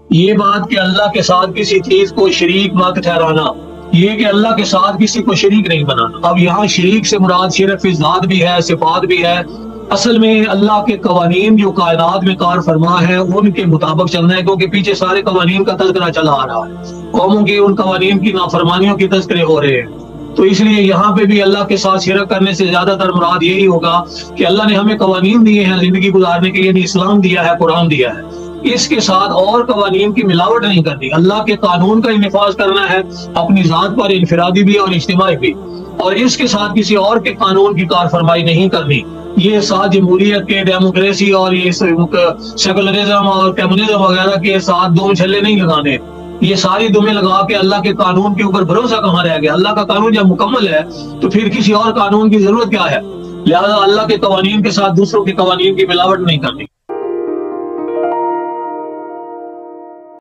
یہ بات کہ اللہ کے ساتھ کسی چیز کو شریک مت ٹھہرانا، یہ کہ اللہ کے ساتھ کسی کو شریک نہیں بنانا۔ اب یہاں شریک سے مراد شرک فی ذات بھی ہے، صفات بھی ہے۔ اصل میں اللہ کے قوانین جو کائنات میں کار فرما ہے ان کے مطابق چلنا ہے، کیونکہ پیچھے سارے قوانین کا تذکرہ چلا آ رہا ہے، قوموں کی ان قوانین کی نافرمانیوں کی تذکرے ہو رہے ہیں۔ تو اس لیے یہاں پہ بھی اللہ کے ساتھ شرک کرنے سے زیادہ تر مراد یہی ہوگا کہ اللہ نے ہمیں قوانین دیے ہیں زندگی گزارنے کے، یعنی اسلام دیا ہے، قرآن دیا ہے، اس کے ساتھ اور قوانین کی ملاوٹ نہیں کرنی، اللہ کے قانون کا نفاذ کرنا ہے اپنی ذات پر، انفرادی بھی اور اجتماعی بھی، اور اس کے ساتھ کسی اور کے قانون کی کار فرمائی نہیں کرنی۔ یہ ساتھ جمہوریت کے، ڈیموکریسی اور یہ سیکولرزم اور کمیونزم وغیرہ کے ساتھ دم چھلے نہیں لگانے۔ یہ ساری دمیں لگا کے اللہ کے قانون کے اوپر بھروسہ کہاں رہ گیا؟ اللہ کا قانون جب مکمل ہے تو پھر کسی اور قانون کی ضرورت کیا ہے؟ لہذا اللہ کے قوانین کے ساتھ دوسروں کے قوانین کی ملاوٹ نہیں کرنی۔